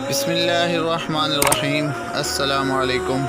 بسم اللہ الرحمن الرحیم۔ السلام علیکم۔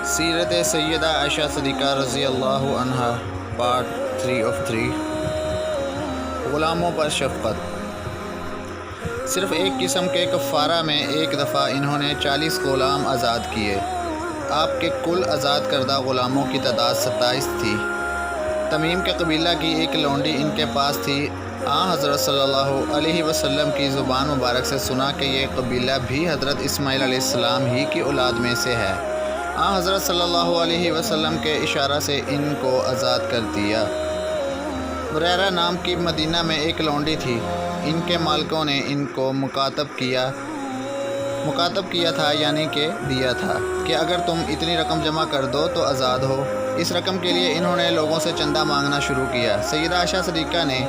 سیرت سیدہ عائشہ صدیقہ رضی اللہ عنہا، پارٹ 3 آف 3۔ غلاموں پر شفقت۔ صرف ایک قسم کے کفارہ میں ایک دفعہ انہوں نے 40 غلام آزاد کیے۔ آپ کے کل آزاد کردہ غلاموں کی تعداد 27 تھی۔ تمیم کے قبیلہ کی ایک لونڈی ان کے پاس تھی۔ حضرت صلی اللہ علیہ وسلم کی زبان مبارک سے سنا کہ یہ قبیلہ بھی حضرت اسماعیل علیہ السلام ہی کی اولاد میں سے ہے۔ حضرت صلی اللہ علیہ وسلم کے اشارہ سے ان کو آزاد کر دیا۔ بریرہ نام کی مدینہ میں ایک لونڈی تھی۔ ان کے مالکوں نے ان کو مکاتب کیا تھا، یعنی کہ دیا تھا کہ اگر تم اتنی رقم جمع کر دو تو آزاد ہو۔ اس رقم کے لیے انہوں نے لوگوں سے چندہ مانگنا شروع کیا۔ سیدہ عائشہ صدیقہ نے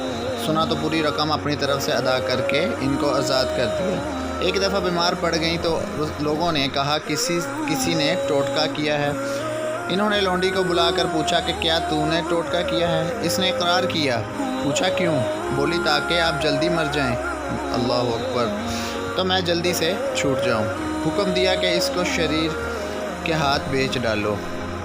سنا تو پوری رقم اپنی طرف سے ادا کر کے ان کو آزاد کر دیا۔ ایک دفعہ بیمار پڑ گئیں تو لوگوں نے کہا کسی نے ٹوٹکا کیا ہے۔ انہوں نے لونڈی کو بلا کر پوچھا کہ کیا تو نے ٹوٹکا کیا ہے؟ اس نے اقرار کیا۔ پوچھا کیوں؟ بولی تاکہ آپ جلدی مر جائیں۔ اللہ اکبر! تو میں جلدی سے چھوٹ جاؤں۔ حکم دیا کہ اس کو شریر کے ہاتھ بیچ ڈالو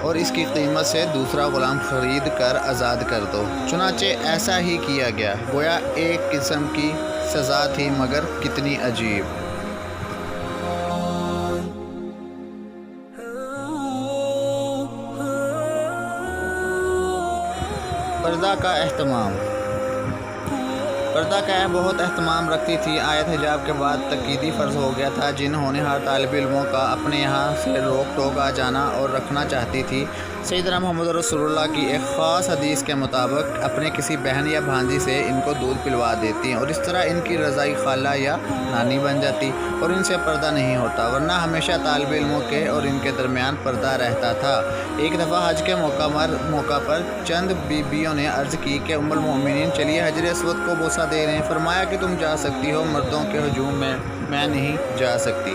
اور اس کی قیمت سے دوسرا غلام خرید کر آزاد کر دو۔ چنانچہ ایسا ہی کیا گیا۔ گویا ایک قسم کی سزا تھی، مگر کتنی عجیب۔ پردہ کا اہتمام۔ پردہ کا بہت اہتمام رکھتی تھی۔ آیت حجاب کے بعد تقییدی فرض ہو گیا تھا، جنہوں نے ہر طالب علموں کا اپنے یہاں سے روک ٹوک آ جانا اور رکھنا چاہتی تھی۔ سیدنا محمد رسول اللہ کی ایک خاص حدیث کے مطابق اپنے کسی بہن یا بھانجی سے ان کو دودھ پلوا دیتی اور اس طرح ان کی رضائی خالہ یا نانی بن جاتی اور ان سے پردہ نہیں ہوتا، ورنہ ہمیشہ طالب علموں کے اور ان کے درمیان پردہ رہتا تھا۔ ایک دفعہ حج کے موقع پر چند بیویوں نے عرض کی کہ ام المؤمنین، چلیے حجر اسود کو بوسہ دے رہے ہیں۔ فرمایا کہ تم جا سکتی ہو، مردوں کے ہجوم میں نہیں جا سکتی۔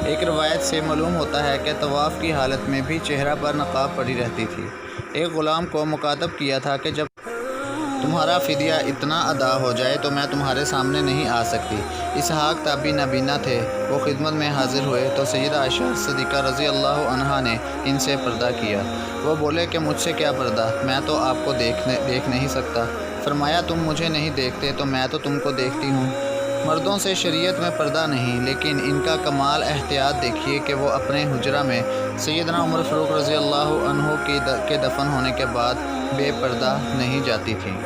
ایک روایت سے معلوم ہوتا ہے کہ طواف کی حالت میں بھی چہرہ پر نقاب پڑی رہتی تھی۔ ایک غلام کو مکاتب کیا تھا کہ جب تمہارا فدیہ اتنا ادا ہو جائے تو میں تمہارے سامنے نہیں آ سکتی۔ اسحاق تابعی نابینا تھے۔ وہ خدمت میں حاضر ہوئے تو سیدہ عائشہ صدیقہ رضی اللہ عنہا نے ان سے پردہ کیا۔ وہ بولے کہ مجھ سے کیا پردہ، میں تو آپ کو دیکھ نہیں سکتا۔ فرمایا تم مجھے نہیں دیکھتے تو میں تو تم کو دیکھتی ہوں۔ مردوں سے شریعت میں پردہ نہیں، لیکن ان کا کمال احتیاط دیکھیے کہ وہ اپنے حجرہ میں سیدنا عمر فاروق رضی اللہ عنہ کے دفن ہونے کے بعد بے پردہ نہیں جاتی تھیں۔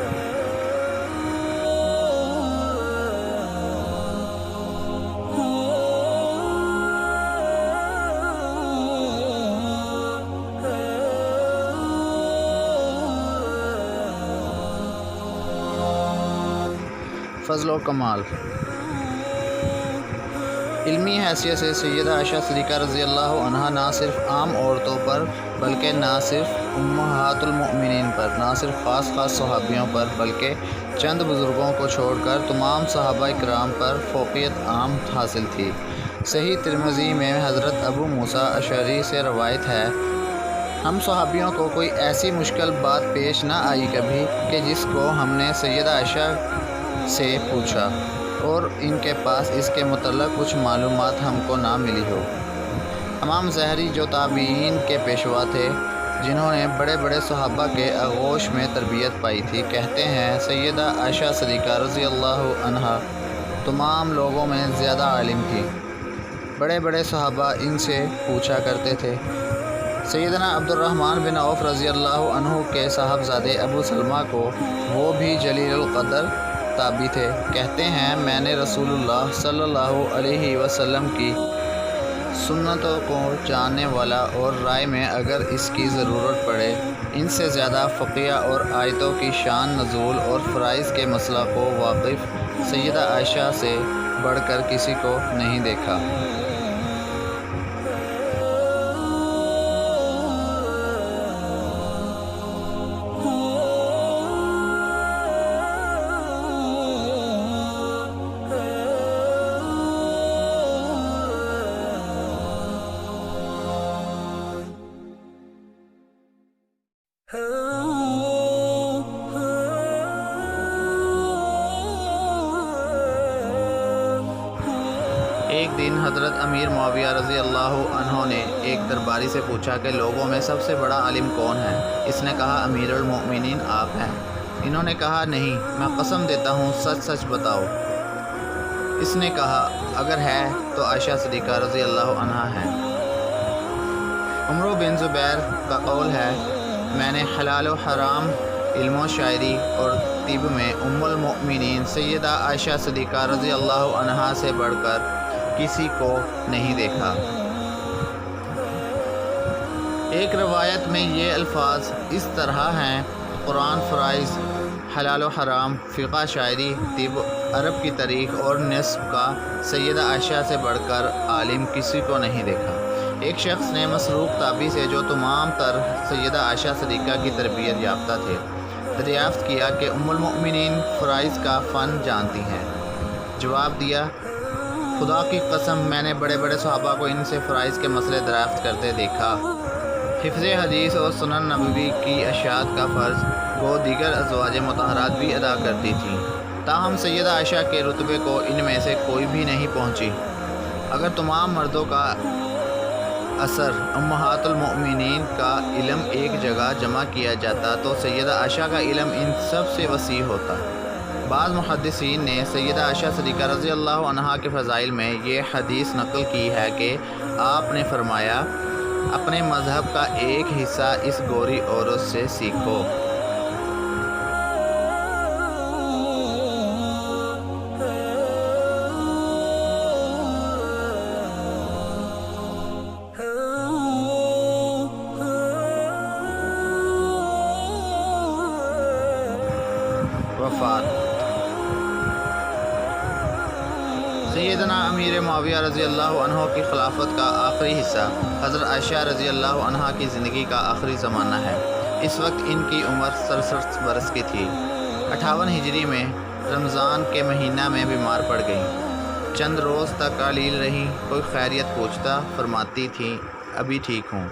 فضل و کمال۔ علمی حیثیت سے سیدہ عائشہ صدیقہ رضی اللہ عنہا نہ صرف عام عورتوں پر، بلکہ نہ صرف امہات المؤمنین پر، نہ صرف خاص صحابیوں پر، بلکہ چند بزرگوں کو چھوڑ کر تمام صحابہ اکرام پر فوقیت عام حاصل تھی۔ صحیح ترمذی میں حضرت ابو موسیٰ اشعری سے روایت ہے، ہم صحابیوں کو کوئی ایسی مشکل بات پیش نہ آئی کبھی کہ جس کو ہم نے سیدہ عائشہ سے پوچھا اور ان کے پاس اس کے متعلق کچھ معلومات ہم کو نہ ملی ہو۔ امام ظاہری جو تابعین کے پیشوا تھے، جنہوں نے بڑے بڑے صحابہ کے آغوش میں تربیت پائی تھی، کہتے ہیں سیدہ عائشہ صدیقہ رضی اللہ عنہا تمام لوگوں میں زیادہ عالم تھی۔ بڑے بڑے صحابہ ان سے پوچھا کرتے تھے۔ سیدنا عبد الرحمن بن عوف رضی اللہ عنہ کے صاحبزادے ابو سلمہ کو، وہ بھی جلیل القدر تابعی تھے، کہتے ہیں میں نے رسول اللہ صلی اللہ علیہ وسلم کی سنتوں کو جاننے والا اور رائے میں اگر اس کی ضرورت پڑے ان سے زیادہ فقیہ اور آیتوں کی شان نزول اور فرائض کے مسئلہ کو واقف سیدہ عائشہ سے بڑھ کر کسی کو نہیں دیکھا۔ ایک دن حضرت امیر معاویہ رضی اللہ عنہ نے ایک درباری سے پوچھا کہ لوگوں میں سب سے بڑا عالم کون ہے؟ اس نے کہا امیر المؤمنین آپ ہیں۔ انہوں نے کہا نہیں، میں قسم دیتا ہوں، سچ سچ بتاؤ۔ اس نے کہا اگر ہے تو عائشہ صدیقہ رضی اللہ عنہا ہے۔ عمرو بن زبیر کا قول ہے میں نے حلال و حرام، علم و شاعری اور طب میں ام المؤمنین سیدہ عائشہ صدیقہ رضی اللہ عنہا سے بڑھ کر کسی کو نہیں دیکھا۔ ایک روایت میں یہ الفاظ اس طرح ہیں، قرآن فرائض، حلال و حرام، فقہ، شاعری، طب، عرب کی تاریخ اور نصب کا سیدہ عائشہ سے بڑھ کر عالم کسی کو نہیں دیکھا۔ ایک شخص نے مسروق تابعی سے جو تمام تر سیدہ عائشہ صدیقہ کی تربیت یافتہ تھے دریافت کیا کہ ام المؤمنین فرائض کا فن جانتی ہیں؟ جواب دیا خدا کی قسم میں نے بڑے بڑے صحابہ کو ان سے فرائض کے مسئلے دریافت کرتے دیکھا۔ حفظ حدیث اور سنن نبوی کی اشاعت کا فرض وہ دیگر ازواج مطہرات بھی ادا کرتی تھیں، تاہم سیدہ عائشہ کے رتبے کو ان میں سے کوئی بھی نہیں پہنچی۔ اگر تمام مردوں کا اثر امہات المؤمنین کا علم ایک جگہ جمع کیا جاتا تو سیدہ عائشہ کا علم ان سب سے وسیع ہوتا۔ بعض محدثین نے سیدہ عائشہ صدیقہ رضی اللہ عنہا کے فضائل میں یہ حدیث نقل کی ہے کہ آپ نے فرمایا اپنے مذہب کا ایک حصہ اس گوری عورت سے سیکھو۔ وفات سیدنا امیر معاویہ رضی اللہ عنہ کی خلافت کا آخری حصہ حضرت عائشہ رضی اللہ عنہا کی زندگی کا آخری زمانہ ہے۔ اس وقت ان کی عمر 67 برس کی تھی۔ 58 ہجری میں رمضان کے مہینہ میں بیمار پڑ گئیں۔ چند روز تک علیل رہیں، کوئی خیریت پوچھتا، فرماتی تھیں ابھی ٹھیک ہوں۔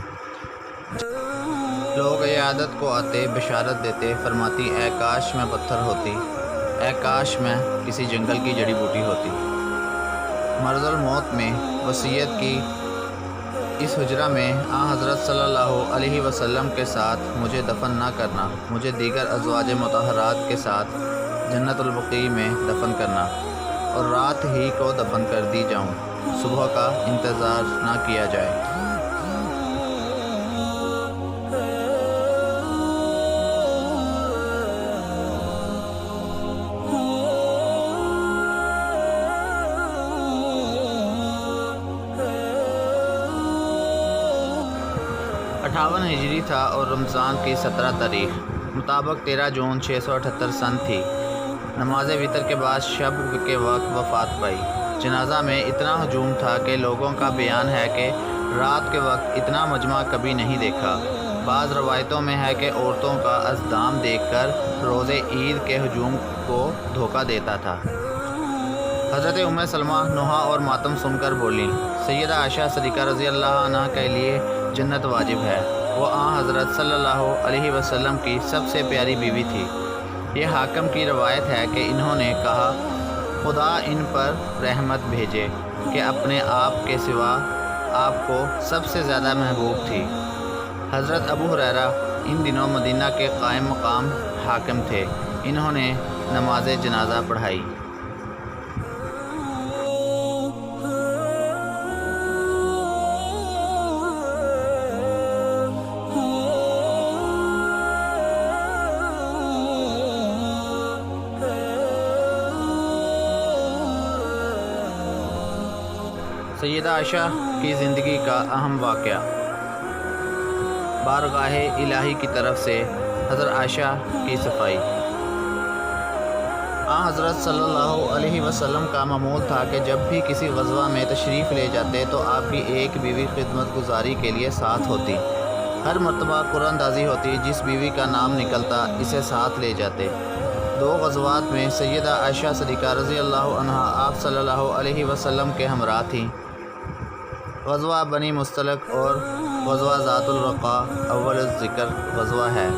لوگ عیادت کو آتے، بشارت دیتے، فرماتی اے کاش میں پتھر ہوتی، اے کاش میں کسی جنگل کی جڑی بوٹی ہوتی۔ مرض الموت میں وصیت کی اس حجرہ میں حضرت صلی اللہ علیہ وسلم کے ساتھ مجھے دفن نہ کرنا، مجھے دیگر ازواج مطہرات کے ساتھ جنت البقیع میں دفن کرنا اور رات ہی کو دفن کر دی جاؤں، صبح کا انتظار نہ کیا جائے۔ 58 ہجری تھا اور رمضان کی 17 تاریخ مطابق 13 جون 678 سن تھی۔ نماز وتر کے بعد شب کے وقت وفات پائی۔ جنازہ میں اتنا ہجوم تھا کہ لوگوں کا بیان ہے کہ رات کے وقت اتنا مجمع کبھی نہیں دیکھا۔ بعض روایتوں میں ہے کہ عورتوں کا ازدحام دیکھ کر روز عید کے ہجوم کو دھوکہ دیتا تھا۔ حضرت ام سلمہ نوحہ اور ماتم سن کر بولیں سیدہ عائشہ صدیقہ رضی اللہ عنہ کے لیے جنت واجب ہے، وہ حضرت صلی اللہ علیہ وسلم کی سب سے پیاری بیوی تھی۔ یہ حاکم کی روایت ہے کہ انہوں نے کہا خدا ان پر رحمت بھیجے کہ اپنے آپ کے سوا آپ کو سب سے زیادہ محبوب تھی۔ حضرت ابو ہریرہ ان دنوں مدینہ کے قائم مقام حاکم تھے، انہوں نے نماز جنازہ پڑھائی۔ سیدہ عائشہ کی زندگی کا اہم واقعہ۔ بارگاہ الہی کی طرف سے حضرت عائشہ کی صفائی۔ حضرت صلی اللہ علیہ وسلم کا معمول تھا کہ جب بھی کسی غزوہ میں تشریف لے جاتے تو آپ کی ایک بیوی خدمت گزاری کے لیے ساتھ ہوتی۔ ہر مرتبہ قرآن اندازی ہوتی، جس بیوی کا نام نکلتا اسے ساتھ لے جاتے۔ 2 غزوات میں سیدہ عائشہ صدیقہ رضی اللہ عنہا آپ صلی اللہ علیہ وسلم کے ہمراہ تھیں۔ غزوہ بنی مستلق اور غزوہ ذات الرقاع اول الذکر غزوہ ہے۔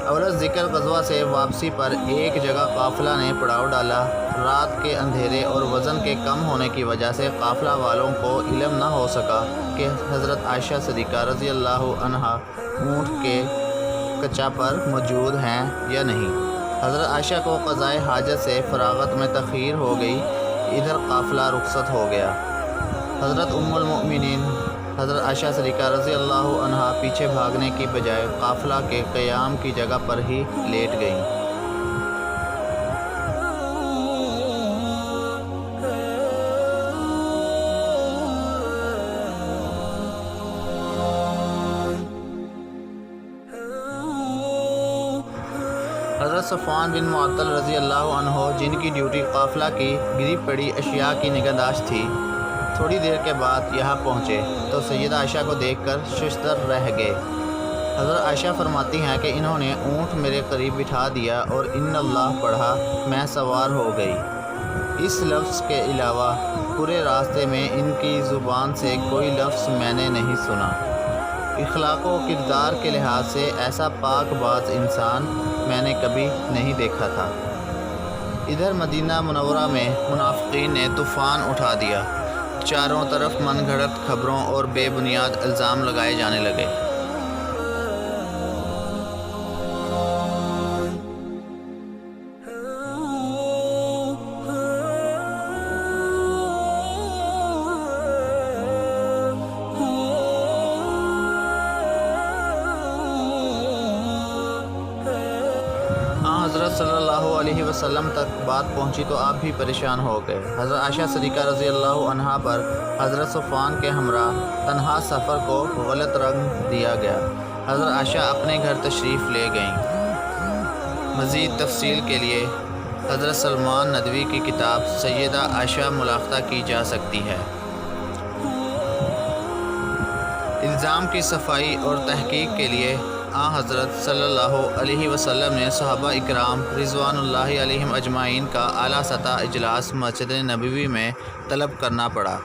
اول ذکر غزوہ سے واپسی پر ایک جگہ قافلہ نے پڑاؤ ڈالا۔ رات کے اندھیرے اور وزن کے کم ہونے کی وجہ سے قافلہ والوں کو علم نہ ہو سکا کہ حضرت عائشہ صدیقہ رضی اللہ عنہا اونٹ کے کچا پر موجود ہیں یا نہیں۔ حضرت عائشہ کو قضائے حاجت سے فراغت میں تاخیر ہو گئی، ادھر قافلہ رخصت ہو گیا۔ حضرت ام المؤمنین حضرت عائشہ صدیقہ رضی اللہ عنہا پیچھے بھاگنے کی بجائے قافلہ کے قیام کی جگہ پر ہی لیٹ گئیں۔ حضرت صفوان بن معطل رضی اللہ عنہ، جن کی ڈیوٹی قافلہ کی گری پڑی اشیاء کی نگہداشت تھی، تھوڑی دیر کے بعد یہاں پہنچے تو سیدہ عائشہ کو دیکھ کر ششدر رہ گئے۔ حضرت عائشہ فرماتی ہیں کہ انہوں نے اونٹ میرے قریب بٹھا دیا اور ان اللہ پڑھا، میں سوار ہو گئی۔ اس لفظ کے علاوہ پورے راستے میں ان کی زبان سے کوئی لفظ میں نے نہیں سنا۔ اخلاق و کردار کے لحاظ سے ایسا پاک باز انسان میں نے کبھی نہیں دیکھا تھا۔ ادھر مدینہ منورہ میں منافقین نے طوفان اٹھا دیا، چاروں طرف من گھڑت خبروں اور بے بنیاد الزام لگائے جانے لگے۔ حضرت صلی اللہ علیہ وسلم تک بات پہنچی تو آپ بھی پریشان ہو گئے۔ حضرت عائشہ صدیقہ رضی اللہ عنہا پر حضرت صفوان کے ہمراہ تنہا سفر کو غلط رنگ دیا گیا۔ حضرت عائشہ اپنے گھر تشریف لے گئیں۔ مزید تفصیل کے لیے حضرت سلمان ندوی کی کتاب سیدہ عائشہ ملاحظہ کی جا سکتی ہے۔ الزام کی صفائی اور تحقیق کے لیے حضرت صلی اللہ علیہ وسلم نے صحابہ اکرام رضوان اللہ علیہم اجمعین کا اعلیٰ سطح اجلاس مسجد نبوی میں طلب کرنا پڑا۔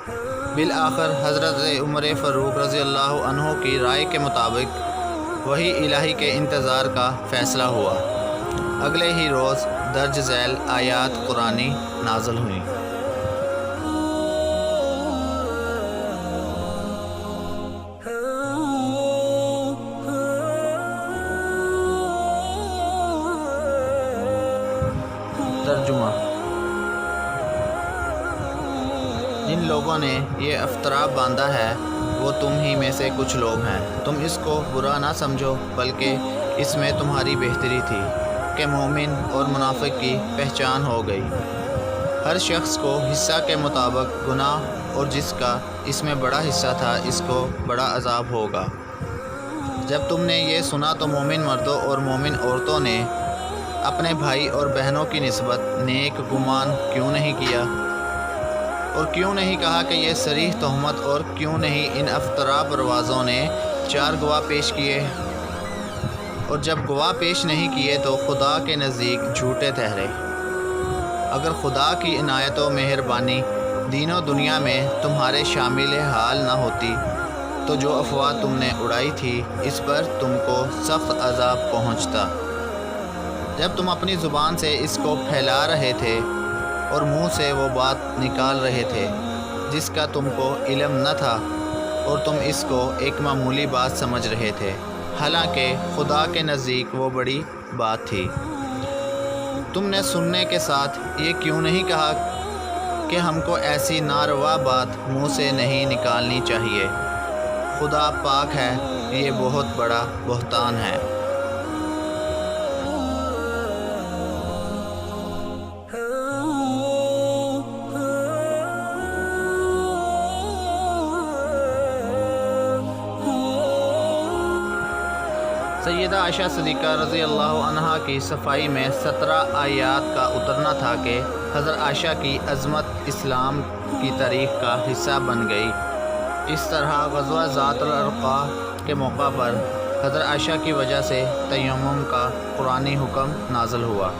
بالآخر حضرت عمر فاروق رضی اللہ عنہ کی رائے کے مطابق وحی الہی کے انتظار کا فیصلہ ہوا۔ اگلے ہی روز درج ذیل آیات قرآنی نازل ہوئیں۔ ترجمہ: جن لوگوں نے یہ افطرا باندھا ہے وہ تم ہی میں سے کچھ لوگ ہیں۔ تم اس کو برا نہ سمجھو، بلکہ اس میں تمہاری بہتری تھی کہ مومن اور منافق کی پہچان ہو گئی۔ ہر شخص کو حصہ کے مطابق گناہ، اور جس کا اس میں بڑا حصہ تھا اس کو بڑا عذاب ہوگا۔ جب تم نے یہ سنا تو مومن مردوں اور مومن عورتوں نے اپنے بھائی اور بہنوں کی نسبت نیک گمان کیوں نہیں کیا، اور کیوں نہیں کہا کہ یہ صریح تہمت، اور کیوں نہیں ان افطرا پروازوں نے 4 گواہ پیش کیے، اور جب گواہ پیش نہیں کیے تو خدا کے نزدیک جھوٹے ٹھہرے۔ اگر خدا کی عنایت و مہربانی دین و دنیا میں تمہارے شامل حال نہ ہوتی تو جو افواہ تم نے اڑائی تھی اس پر تم کو سخت عذاب پہنچتا۔ جب تم اپنی زبان سے اس کو پھیلا رہے تھے اور منہ سے وہ بات نکال رہے تھے جس کا تم کو علم نہ تھا، اور تم اس کو ایک معمولی بات سمجھ رہے تھے، حالانکہ خدا کے نزدیک وہ بڑی بات تھی۔ تم نے سننے کے ساتھ یہ کیوں نہیں کہا کہ ہم کو ایسی ناروا بات منہ سے نہیں نکالنی چاہیے؟ خدا پاک ہے، یہ بہت بڑا بہتان ہے۔ سیدہ عائشہ صدیقہ رضی اللہ عنہا کی صفائی میں 17 آیات کا اترنا تھا کہ حضرت عائشہ کی عظمت اسلام کی تاریخ کا حصہ بن گئی۔ اس طرح غزوہ ذات الرقاع کے موقع پر حضرت عائشہ کی وجہ سے تیمم کا قرآنی حکم نازل ہوا۔